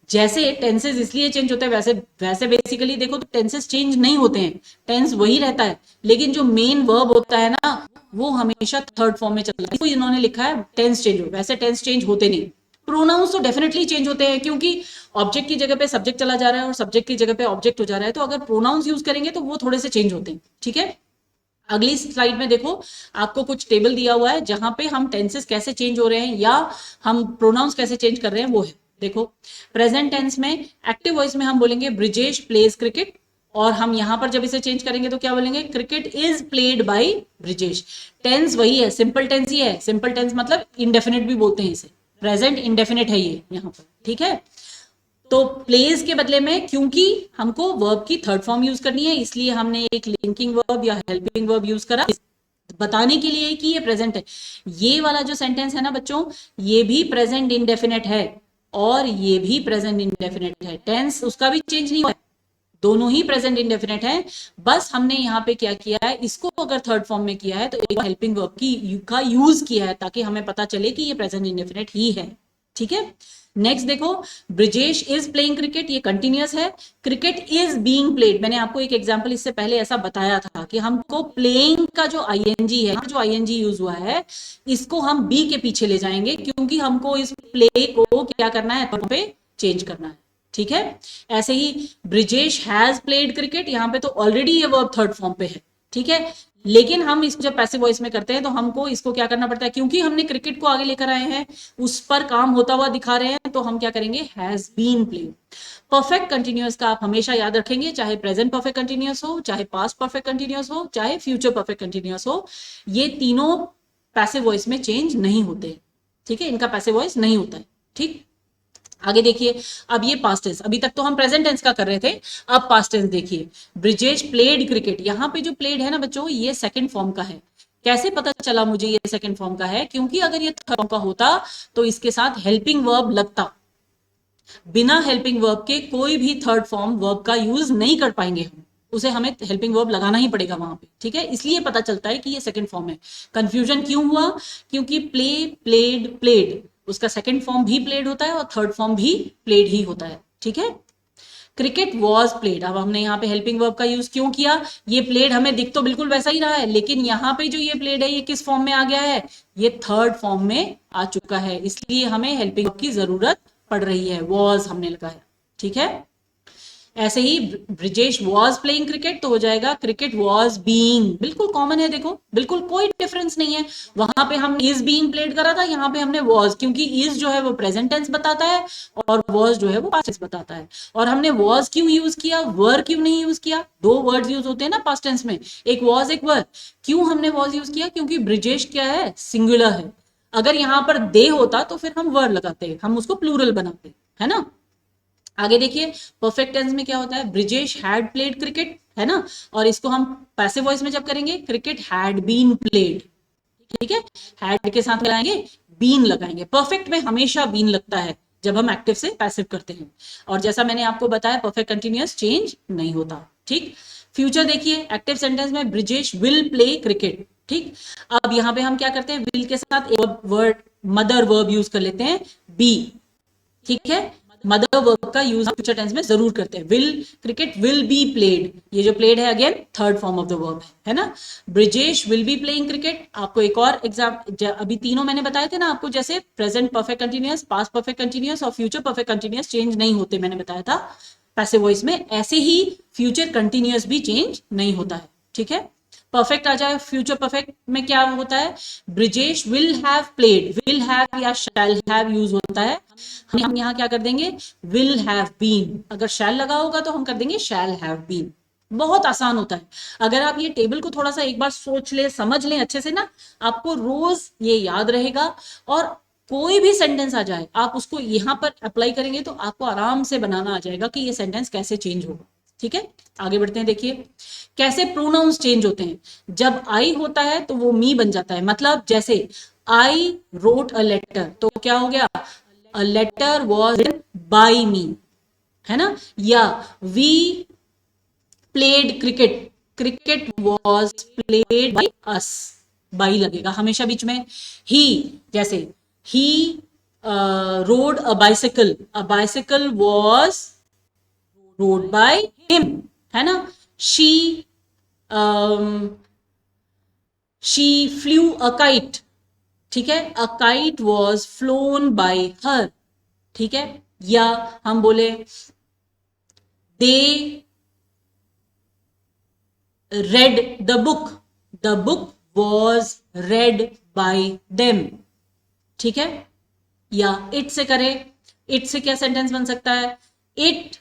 जैसे टेंसेस इसलिए चेंज होते हैं, वैसे वैसे बेसिकली देखो तो टेंसेस चेंज नहीं होते हैं, टेंस वही रहता है, लेकिन जो मेन वर्ब होता है ना वो हमेशा थर्ड फॉर्म में चलता है। इन्होंने लिखा है टेंस चेंज हो, वैसे टेंस चेंज होते नहीं। प्रोनाउंस तो डेफिनेटली चेंज होते हैं, क्योंकि ऑब्जेक्ट की जगह पे सब्जेक्ट चला जा रहा है और सब्जेक्ट की जगह पे ऑब्जेक्ट हो जा रहा है, तो अगर प्रोनाउंस यूज करेंगे तो वो थोड़े से चेंज होते हैं। ठीक है, अगली स्लाइड में देखो आपको कुछ टेबल दिया हुआ है जहां पे हम टेंसेस कैसे चेंज हो रहे हैं या हम प्रोनाउंस कैसे चेंज कर रहे हैं वो है। देखो, प्रेजेंट टेंस में एक्टिव वॉइस में हम बोलेंगे ब्रिजेश प्लेज क्रिकेट, और हम यहां पर जब इसे चेंज करेंगे तो क्या बोलेंगे, cricket is played by Brijesh. Tense वही है, सिंपल टेंस ही है, सिंपल टेंस मतलब इंडेफिनिट भी बोलते हैं इसे, प्रेजेंट इंडेफिनिट है ये यहाँ पर। ठीक है, तो प्लेज के बदले में क्योंकि हमको वर्ब की थर्ड फॉर्म यूज करनी है, इसलिए हमने एक लिंकिंग वर्ब या हेल्पिंग वर्ब यूज करा बताने के लिए कि ये प्रेजेंट है। ये वाला जो सेंटेंस है ना बच्चों, ये भी प्रेजेंट इंडेफिनिट है और ये भी प्रेजेंट इंडेफिनिट है, टेंस उसका भी चेंज नहीं हुआ है, दोनों ही प्रेजेंट इंडेफिनिट है। बस हमने यहाँ पे क्या किया है, इसको अगर थर्ड फॉर्म में किया है तो एक हेल्पिंग वर्ब की का यूज किया है ताकि हमें पता चले कि ये प्रेजेंट इंडेफिनिट ही है। ठीक है, नेक्स्ट देखो, ब्रिजेश इज प्लेइंग क्रिकेट, ये कंटिन्यूअस है, क्रिकेट इज बीइंग प्लेड। मैंने आपको एक एग्जांपल इससे पहले ऐसा बताया था कि हमको प्लेइंग का जो आईएनजी है, जो आईएनजी यूज हुआ है, इसको हम बी के पीछे ले जाएंगे क्योंकि हमको इस प्ले को क्या करना है, पे चेंज करना है। ठीक है, ऐसे ही ब्रिजेश हैज प्लेड क्रिकेट, यहाँ पे तो ऑलरेडी ये वर्ब थर्ड फॉर्म पे है। ठीक है, लेकिन हम इसको जब पैसिव वॉइस में करते हैं तो हमको इसको क्या करना पड़ता है, क्योंकि हमने क्रिकेट को आगे लेकर आए हैं, उस पर काम होता हुआ दिखा रहे हैं, तो हम क्या करेंगे, has been played. Perfect continuous का आप हमेशा याद रखेंगे, चाहे प्रेजेंट परफेक्ट कंटिन्यूअस हो, चाहे पास्ट परफेक्ट कंटिन्यूअस हो, चाहे फ्यूचर परफेक्ट कंटिन्यूअस हो, ये तीनों पैसिव वॉइस में चेंज नहीं होते। ठीक है, इनका पैसिव वॉइस नहीं होता है। ठीक, आगे देखिए, अब ये पास्ट टेंस, अभी तक तो हम प्रेजेंट टेंस का कर रहे थे, अब पास्ट टेंस देखिए। ब्रिजेश प्लेड क्रिकेट, यहां पे जो प्लेड है ना बच्चों, ये सेकंड फॉर्म का है। कैसे पता चला मुझे ये सेकंड फॉर्म का है? क्योंकि अगर ये थर्ड फॉर्म का होता तो इसके साथ हेल्पिंग वर्ब लगता। बिना हेल्पिंग वर्ब के कोई भी थर्ड फॉर्म वर्ब का यूज नहीं कर पाएंगे हम, उसे हमें हेल्पिंग वर्ब लगाना ही पड़ेगा वहां पे। ठीक है, इसलिए पता चलता है कि ये सेकंड फॉर्म है। कंफ्यूजन क्यों हुआ? क्योंकि प्ले, प्लेड, प्लेड, उसका सेकंड फॉर्म भी प्लेड होता है और थर्ड फॉर्म भी प्लेड ही होता है। ठीक है, क्रिकेट वॉज प्लेड, अब हमने यहाँ पे हेल्पिंग वर्ब का यूज क्यों किया? ये प्लेड हमें दिख तो बिल्कुल वैसा ही रहा है, लेकिन यहाँ पे जो ये प्लेड है ये किस फॉर्म में आ गया है? ये थर्ड फॉर्म में आ चुका है, इसलिए हमें हेल्पिंग वर्ब की जरूरत पड़ रही है, वॉज हमने लगाया। ठीक है, ऐसे ही ब्रिजेश वॉज प्लेइंग क्रिकेट तो हो जाएगा क्रिकेट वॉज बीइंग, बिल्कुल कॉमन है, देखो बिल्कुल कोई डिफरेंस नहीं है। वहां पे हम इज बीइंग प्लेड करा था, यहाँ पे हमने वॉज, क्योंकि इज जो है वो प्रेजेंट टेंस बताता है और वॉज जो है वो पास्ट टेंस बताता है। और हमने वॉज क्यों यूज किया, वर क्यों नहीं यूज किया? दो वर्ड्स यूज होते हैं ना पास्ट टेंस में, एक वॉज एक वर। क्यों हमने वॉज यूज किया? क्योंकि ब्रिजेश क्या है, सिंगुलर है। अगर यहाँ पर दे होता तो फिर हम वर लगाते, हम उसको प्लूरल बनाते, है ना। आगे देखिए, परफेक्ट टेंस में क्या होता है? ब्रिजेश हैड प्लेड क्रिकेट, है ना। और इसको हम पैसिव वॉइस में जब करेंगे, क्रिकेट हैड बीन प्लेड। ठीक है, हैड के साथ लगाएंगे, बीन लगाएंगे। परफेक्ट में हमेशा बीन लगता है जब हम एक्टिव से पैसिव करते हैं। और जैसा मैंने आपको बताया, परफेक्ट कंटिन्यूअस चेंज नहीं होता। ठीक, फ्यूचर देखिए, एक्टिव सेंटेंस में ब्रिजेश विल प्ले क्रिकेट। ठीक, अब यहां पे हम क्या करते हैं, विल के साथ एक वर्ड मदर वर्ब यूज कर लेते हैं, बी। ठीक है, मदर वर्ब का यूज फ्यूचर टेंस में जरूर करते हैं। Will, cricket will be played, ये जो प्लेड है again third form of the verb है ना। Brijesh will be playing cricket. आपको एक और एग्जाम, अभी तीनों मैंने बताए थे ना आपको, जैसे present perfect continuous, past perfect continuous और फ्यूचर परफेक्ट कंटिन्यूअस चेंज नहीं होते, मैंने बताया था पैसिव वॉइस में। ऐसे ही फ्यूचर कंटिन्यूअस भी चेंज नहीं होता है। ठीक है, परफेक्ट आ जाए, फ्यूचर परफेक्ट में क्या होता है? Brijesh will have played, will have या शैल हैव यूज होता है, हम यहाँ क्या कर देंगे, विल हैव बीन। अगर शैल लगा होगा तो हम कर देंगे शैल हैव बीन। बहुत आसान होता है। अगर आप ये टेबल को थोड़ा सा एक बार सोच ले, समझ लें अच्छे से ना, आपको रोज ये याद रहेगा। और कोई भी सेंटेंस आ जाए, आप उसको यहां पर अप्लाई करेंगे तो आपको आराम से बनाना आ जाएगा कि ये सेंटेंस कैसे चेंज होगा। ठीक है, आगे बढ़ते हैं। देखिए कैसे प्रोनाउंस चेंज होते हैं। जब आई होता है तो वो मी बन जाता है। मतलब जैसे आई रोट अ लेटर, तो क्या हो गया, a letter was written by me, है ना। या we played cricket, cricket was played by us, by लगेगा हमेशा बीच में। ही, जैसे ही rode a bicycle, a bicycle was rode by him, है ना। She she flew a kite, ठीक है, a kite was flown by her. ठीक है, या हम बोले दे read the book was read by them। ठीक है, या इट से करें, इट से क्या सेंटेंस बन सकता है, it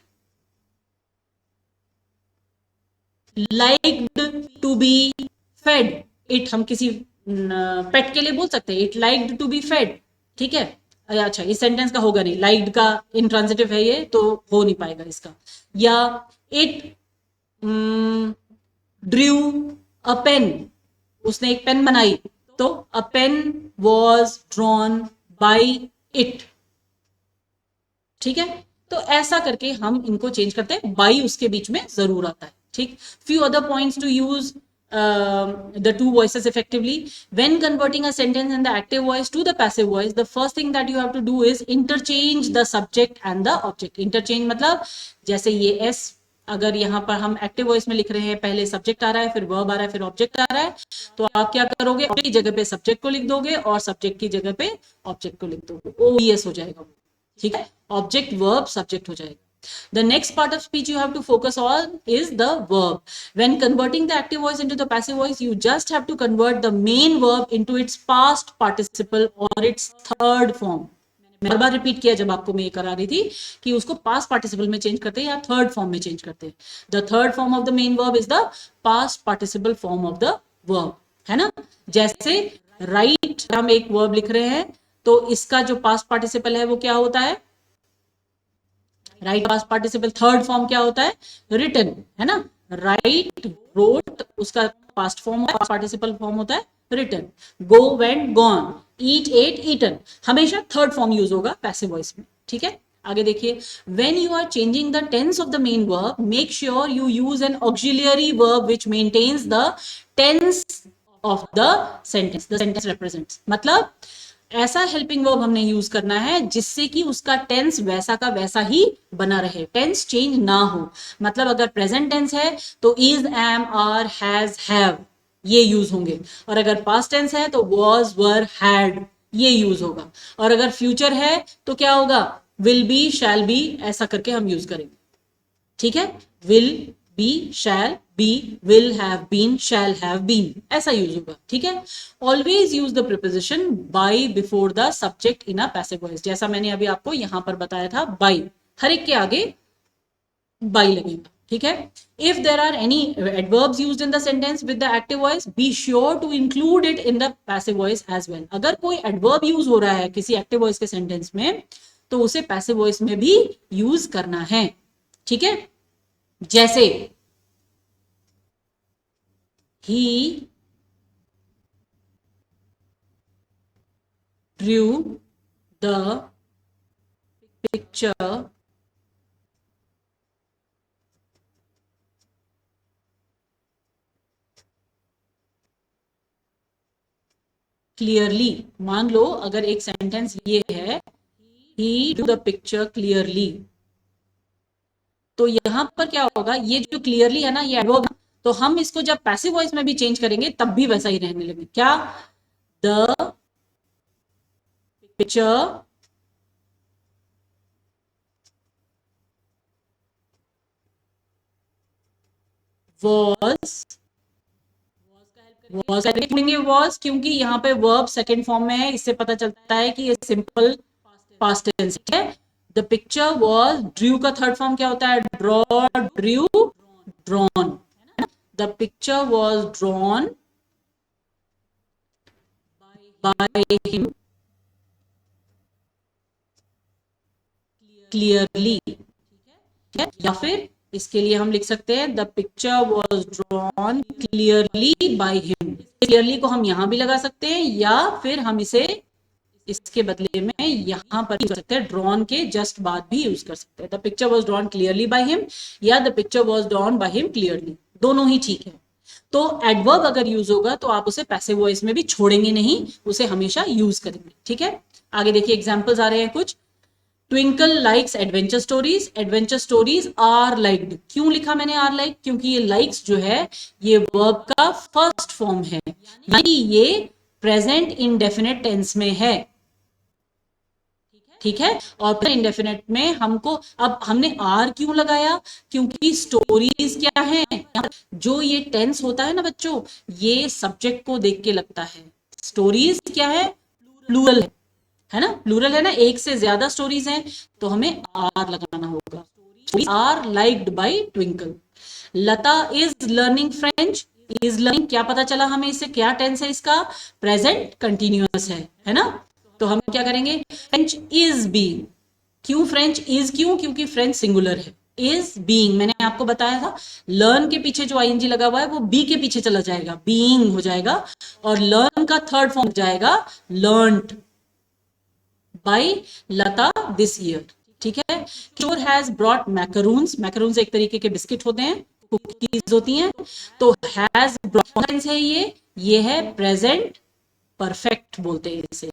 liked to be fed. It हम किसी पेट के लिए बोल सकते हैं, it liked to be fed. ठीक है, अच्छा इस सेंटेंस का होगा नहीं, लाइक्ड का इंट्रांजिटिव है ये, तो हो नहीं पाएगा इसका। या इट ड्रू अ पेन, उसने एक पेन बनाई, तो a pen was drawn by it. ठीक है, तो ऐसा करके हम इनको चेंज करते हैं, बाई उसके बीच में जरूर आता है। ठीक, few other points to use the two voices effectively when converting a sentence in the active voice to the passive voice. The first thing that you have to do is interchange the subject and the object. Interchange मतलब जैसे ये s, अगर यहाँ पर हम active voice में लिख रहे हैं, पहले सब्जेक्ट आ रहा है, फिर वर्ब आ रहा है, फिर ऑब्जेक्ट आ रहा है, तो आप क्या करोगे, ऑब्जेक्ट की जगह पे सब्जेक्ट को लिख दोगे और सब्जेक्ट की जगह पे ऑब्जेक्ट को लिख दोगे, ओएस हो जाएगा। ठीक है, ऑब्जेक्ट वर्ब सब्जेक्ट हो जाएगा। The next part of speech you have to focus on is the verb. When converting the active voice into the passive voice, you just have to convert the main verb into its past participle or its third form. मैं बार बार repeat किया जब आपको मैं ये करा रही थी कि उसको पास्ट पार्टिसिपल में चेंज करते हैं या थर्ड फॉर्म में चेंज करते हैं। The third form of the main verb is the past participle form of the verb, है ना। जैसे राइट हम एक वर्ब लिख रहे हैं तो इसका जो पास्ट पार्टिसिपल है वो क्या होता है, write past participle third form क्या होता है, रिटन, है ना। राइट रोट उसका past form, past participle form होता है written. Go went gone, eat ate eaten, हमेशा थर्ड फॉर्म यूज होगा पैसिव वॉइस में, ठीक है। आगे देखिए, when you are changing the tense of the main verb make sure you use an auxiliary verb which maintains the tense of the sentence, the sentence represents, मतलब ऐसा helping verb हमने use करना है जिससे कि उसका टेंस वैसा का वैसा ही बना रहे, टेंस चेंज ना हो। मतलब अगर प्रेजेंट टेंस है तो is, am, are, has, have ये यूज होंगे, और अगर पास्ट टेंस है तो वॉज, वर, हैड ये यूज होगा, और अगर फ्यूचर है तो क्या होगा, विल बी, शैल बी, ऐसा करके हम यूज करेंगे, ठीक है। Will be, shall be, will have been, shall have been, ऐसा यूज होगा, ठीक है। Always use the preposition by before the subject in a passive voice, जैसा मैंने अभी आपको यहां पर बताया था, बाय, हर एक के आगे बाय लगेगा, ठीक है। If there are any adverbs used in the sentence with the active voice be sure to include it in the passive voice as well, अगर कोई एडवर्ब यूज हो रहा है किसी एक्टिव वॉइस के सेंटेंस में तो उसे पैसिव वॉइस में भी यूज करना है, ठीक है। जैसे he drew the picture clearly. मान लो अगर एक सेंटेंस ये है he drew the picture clearly, तो यहां पर क्या होगा, ये जो क्लियरली है ना ये एडवर्ब, तो हम इसको जब पैसिव वॉइस में भी चेंज करेंगे तब भी वैसा ही रहने लगे, क्या, द पिक्चर वॉज, वॉज क्योंकि यहाँ पे वर्ब सेकेंड फॉर्म में है, इससे पता चलता है कि ये सिंपल पास्ट टेंस है। द पिक्चर वॉज, ड्रू का थर्ड फॉर्म क्या होता है, draw, Drew, drawn, the picture was drawn by him clearly, या फिर इसके लिए हम लिख सकते हैं the picture was drawn clearly by him, clearly को हम यहां भी लगा सकते हैं या फिर हम इसे इसके बदले में यहां पर यूज कर सकते हैं, ड्रॉन के जस्ट बाद भी यूज कर सकते हैं, the picture was drawn clearly by him या the picture was drawn by him clearly, दोनों ही ठीक है। तो एडवर्ब अगर यूज होगा तो आप उसे पैसिव वॉइस में भी छोड़ेंगे नहीं, उसे हमेशा यूज करेंगे, ठीक है। आगे देखिए एग्जाम्पल्स आ रहे हैं कुछ। Twinkle likes adventure stories, adventure stories are liked, क्यों लिखा मैंने आर लाइक, क्योंकि ये लाइक्स जो है ये वर्ब का फर्स्ट फॉर्म है, यानी ये प्रेजेंट इंडेफिनेट टेंस में है, ठीक है। और इंडेफिनेट में हमको, अब हमने आर क्यों लगाया, क्योंकि स्टोरीज क्या है, जो ये टेंस होता है ना बच्चों, ये सब्जेक्ट को देख के लगता है, स्टोरीज क्या है, प्लूरल है ना, प्लूरल है ना, एक से ज्यादा स्टोरीज हैं तो हमें आर लगाना होगा, are liked by Twinkle. Lata is learning French, is learning क्या पता चला हमें, इससे क्या टेंस है इसका, प्रेजेंट कंटिन्यूअस है ना। तो हम क्या करेंगे, फ्रेंच इज बीइंग, क्यों फ्रेंच इज, क्यों, क्योंकि फ्रेंच सिंगुलर है, इज बीइंग मैंने आपको बताया था, लर्न के पीछे जो आईएनजी लगा हुआ है वो बी के पीछे चला जाएगा, बीइंग हो जाएगा, और लर्न का थर्ड फॉर्म जाएगा learned by Lata this year, ठीक है। किशोर हैज ब्रॉट मैकरून्स, मैकरून्स एक तरीके के बिस्किट होते हैं, कुकीज होती हैं, तो हैज ब्रॉट है, ये है प्रेजेंट परफेक्ट बोलते हैं इसे,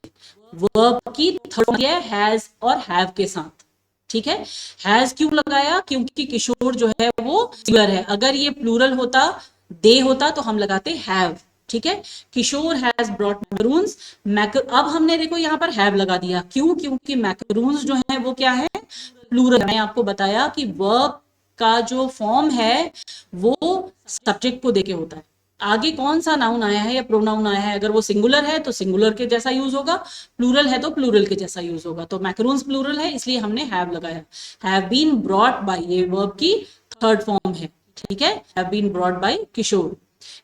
वर्ब की थर्ड है हैज और हैव के साथ, ठीक है। हैज क्यों लगाया, क्योंकि किशोर जो है वो सिंगुलर है, अगर ये प्लूरल होता, दे होता तो हम लगाते हैव, ठीक है। किशोर हैज ब्रॉट मैकरून्स, अब हमने देखो यहां पर हैव लगा दिया, क्यों, क्योंकि मैकरून्स जो है वो क्या है, प्लूरल। मैंने आपको बताया कि वर्ब का जो फॉर्म है वो सब्जेक्ट को देके होता है, आगे कौन सा नाउन आया है या प्रोनाउन आया है, अगर वो सिंगुलर है तो सिंगुलर के जैसा यूज होगा, प्लूरल है तो प्लूरल के जैसा यूज होगा। तो मैकरून्स प्लूरल है इसलिए हमने हैव लगाया। हैव बीन ब्रॉट बाय, ये वर्ब की थर्ड फॉर्म है, ठीक है, हैव बीन ब्रॉट बाय किशोर।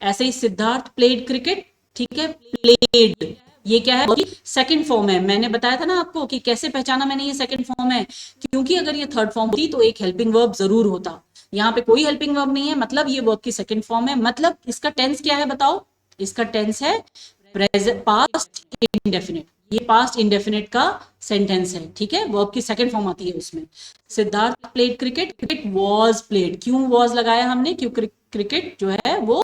ऐसे ही सिद्धार्थ प्लेड क्रिकेट, ठीक है, प्लेड ये क्या है, सेकंड फॉर्म है। मैंने बताया था ना आपको कि कैसे पहचाना मैंने ये सेकंड फॉर्म है, क्योंकि अगर ये थर्ड फॉर्म होती तो एक हेल्पिंग वर्ब जरूर होता। यहाँ पे कोई हेल्पिंग वर्ब नहीं है, मतलब ये वर्ब की सेकंड फॉर्म है। मतलब इसका टेंस क्या है बताओ, इसका टेंस है प्रेजेंट पास्ट इंडेफिनिट, ये पास्ट इंडेफिनिट का सेंटेंस है, ठीक है, वर्ब की सेकंड फॉर्म आती है उसमें। Siddharth played cricket, cricket was played, क्यों वॉज लगाया हमने, क्योंकि क्रिकेट जो है वो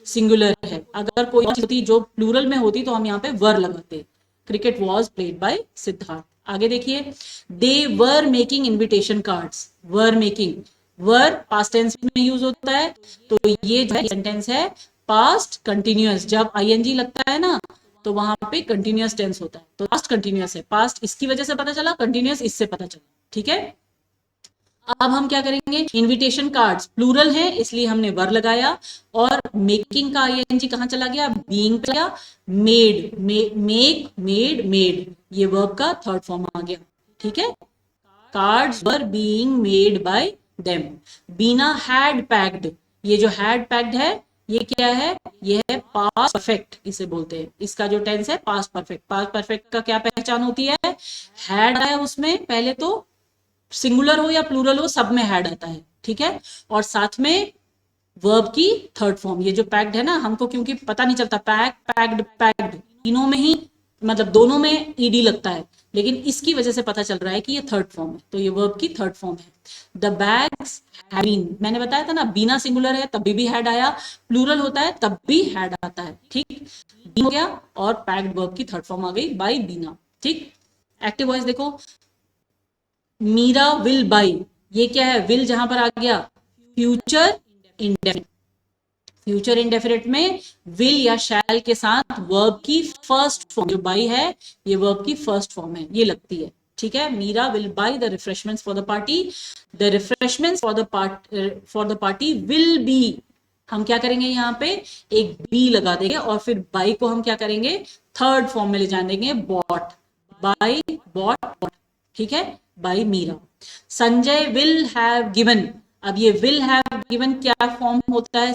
सिंगुलर है। अगर कोई होती जो प्लूरल में होती तो हम यहाँ पे वर लगाते। Cricket was played by Siddharth. आगे देखिए, they were making invitation cards, were making, were past tense में यूज होता है, तो ये जो है सेंटेंस है पास्ट कंटिन्यूअस। जब आईएनजी लगता है ना तो वहां पे कंटिन्यूअस टेंस होता है, तो पास्ट कंटिन्यूअस है, पास्ट इसकी वजह से पता चला, कंटिन्यूअस इससे पता चला, ठीक है। अब हम क्या करेंगे, इनविटेशन कार्ड्स प्लूरल है इसलिए हमने वर लगाया, और मेकिंग का आईएनजी कहां चला गया, बीइंग पे गया, मेड, मेक, मेड, मेड, ये वर्ब का थर्ड फॉर्म आ गया, ठीक है। Cards were being made by them. Bina had packed, ये जो हैड पैक्ड है ये क्या है, ये है पास्ट परफेक्ट, इसे बोलते हैं, इसका जो टेंस है पास्ट परफेक्ट। पास्ट परफेक्ट का क्या पहचान होती है, हैड है उसमें, पहले तो सिंगुलर हो या प्लूरल हो सब में हैड आता है, ठीक है, और साथ में वर्ब की थर्ड फॉर्म। ये जो पैक्ड है ना, हमको क्योंकि पता नहीं चलता, पैक, पैक्ड, पैक्ड तीनों में ही, मतलब दोनों में ईडी लगता है, लेकिन इसकी वजह से पता चल रहा है कि ये थर्ड फॉर्म है, तो ये वर्ब की थर्ड फॉर्म है। द बैग्स हैव बीन, मैंने बताया था ना, बीना सिंगुलर है तब भी हैड आया, प्लूरल होता है तब भी हैड आता है, ठीक, बीन हो गया, और पैक्ड वर्ब की थर्ड फॉर्म आ गई बाय बीना, ठीक। एक्टिव वॉइस देखो, मीरा विल बाई, ये क्या है, विल जहां पर आ गया फ्यूचर इंडेफिनिट, फ्यूचर इंडेफिनिट में विल या शैल के साथ वर्ब की फर्स्ट फॉर्म जो बाई है, ये वर्ब की फर्स्ट फॉर्म है, ये लगती है, ठीक है। Meera will buy the refreshments for the party, the refreshments for the party will be, हम क्या करेंगे यहाँ पे एक बी लगा देंगे, और फिर बाई को हम क्या करेंगे थर्ड फॉर्म में ले जाने देंगे, बॉट, बाई बॉट, ठीक है, by Meera. Sanjay will have given, अब ये विल हैव गिवन क्या फॉर्म होता है,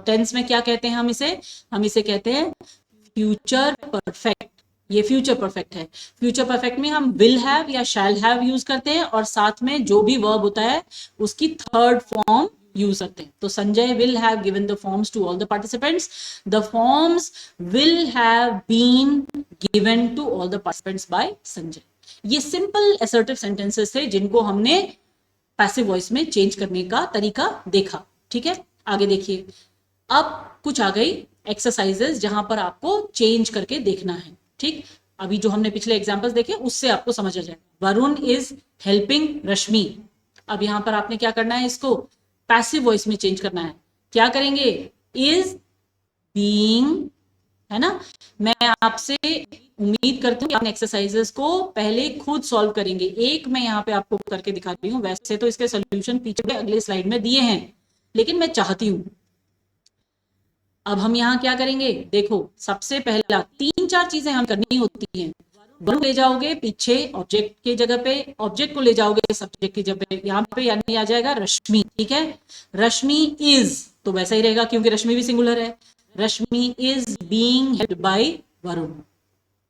टेंस में क्या कहते हैं हम इसे कहते हैं फ्यूचर परफेक्ट, ये फ्यूचर परफेक्ट है। फ्यूचर परफेक्ट में हम विल हैव या शैल हैव यूज करते हैं, और साथ में जो भी वर्ब होता है उसकी थर्ड फॉर्म यूज करते हैं। तो Sanjay will have given the forms to all the participants, the forms will have been given to all the participants by Sanjay. ये सिंपल असर्टिव सेंटेंसेस थे जिनको हमने पैसिव वॉइस में चेंज करने का तरीका देखा, ठीक है। आगे देखिए, अब कुछ आ गई एक्सरसाइजेस जहां पर आपको चेंज करके देखना है, ठीक। अभी जो हमने पिछले एग्जांपल्स देखे उससे आपको समझ आ जाए। वरुण इज हेल्पिंग रश्मि, अब यहां पर आपने क्या करना है, इसको पैसिव वॉइस में चेंज करना है। क्या करेंगे, इज बीइंग, है ना। मैं आपसे उम्मीद करती हूँ कि आप एक्सरसाइजेस को पहले खुद सॉल्व करेंगे। एक मैं यहाँ पे आपको करके दिखा रही हूँ, वैसे तो इसके सोल्यूशन पीछे अगले स्लाइड में दिए हैं, लेकिन मैं चाहती हूं अब हम यहाँ क्या करेंगे, देखो सबसे पहला 3-4 चीजें हम करनी होती हैं। वरुण ले जाओगे पीछे ऑब्जेक्ट की जगह पे, ऑब्जेक्ट को ले जाओगे सब्जेक्ट की जगह पे, यहाँ पे यानी आ जाएगा रश्मि, ठीक है। रश्मि इज तो वैसा ही रहेगा क्योंकि रश्मि भी सिंगुलर है, Rashmi is being helped by Varun,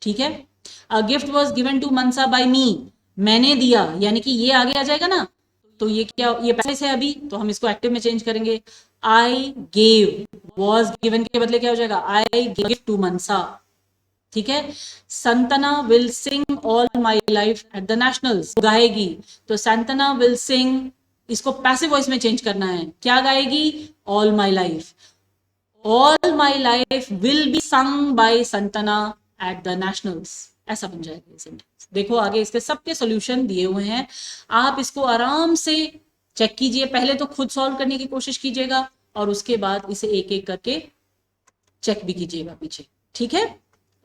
ठीक है। A gift was given to Mansa by me, मैंने दिया, यानी कि ये आगे आ जाएगा ना, तो ये क्या, ये पैसिव है अभी, तो हम इसको एक्टिव में चेंज करेंगे। आई गेव, वॉज गिवन के बदले क्या हो जाएगा, आई गिव टू मनसा, ठीक है। Santana will sing all my life at the nationals, गाएगी, तो संतना विल सिंग, इसको पैसिव वॉइस में चेंज करना है, क्या गाएगी, all my life, all my life will be sung by Santana at the nationals, ऐसा बन जाएगा ये सेंटेंस। देखो आगे इसके सबके सॉल्यूशन दिए हुए हैं, आप इसको आराम से चेक कीजिए, पहले तो खुद सॉल्व करने की कोशिश कीजिएगा और उसके बाद इसे एक एक करके चेक भी कीजिएगा पीछे, ठीक है।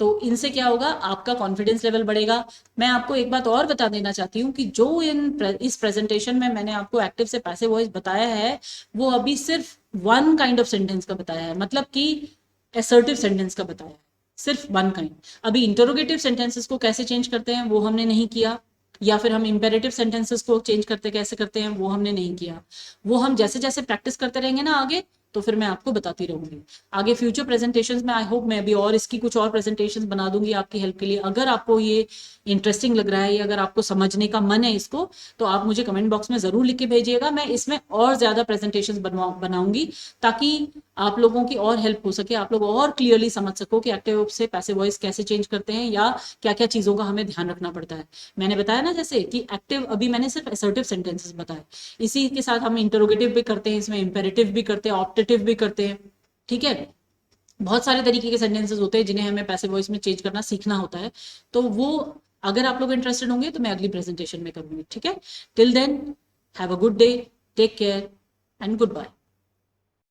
तो इनसे क्या होगा, आपका कॉन्फिडेंस लेवल बढ़ेगा। मैं आपको एक बात और बता देना चाहती हूँ कि जो इस प्रेजेंटेशन में मैंने आपको एक्टिव से पैसिव वॉइस बताया है, वो अभी सिर्फ वन काइंड ऑफ सेंटेंस का बताया है, मतलब कि असर्टिव सेंटेंस का बताया है, सिर्फ वन काइंड। अभी इंटरोगेटिव सेंटेंसेस को कैसे चेंज करते हैं वो हमने नहीं किया, या फिर हम इंपेरेटिव सेंटेंसेस को चेंज करते कैसे करते हैं वो हमने नहीं किया। वो हम जैसे जैसे प्रैक्टिस करते रहेंगे ना आगे, तो फिर मैं आपको बताती रहूंगी आगे फ्यूचर प्रेजेंटेशंस में। आई होप मैं अभी और इसकी कुछ और प्रेजेंटेशंस बना दूंगी आपकी हेल्प के लिए। अगर आपको ये इंटरेस्टिंग लग रहा है या अगर आपको समझने का मन है इसको, तो आप मुझे कमेंट बॉक्स में जरूर लिख के भेजिएगा। मैं इसमें और ज्यादा प्रेजेंटेशंस बनाऊंगी ताकि आप लोगों की और हेल्प हो सके, आप लोग और क्लियरली समझ सको कि एक्टिव से पैसिव वॉइस कैसे चेंज करते हैं या क्या क्या चीजों का हमें ध्यान रखना पड़ता है। मैंने बताया ना जैसे कि एक्टिव, अभी मैंने सिर्फ असर्टिव सेंटेंसेस बताए, इसी के साथ हम इंटरोगेटिव भी करते हैं, इसमें इंपेरेटिव भी करते हैं, ऑप्टेटिव भी करते हैं। ठीक है, बहुत सारे तरीके के सेंटेंसेस होते हैं जिन्हें हमें पैसिव वॉइस में चेंज करना सीखना होता है। तो वो अगर आप लोग इंटरेस्टेड होंगे तो मैं अगली प्रेजेंटेशन में करूंगी। ठीक है, till then have a good day, take care and good bye.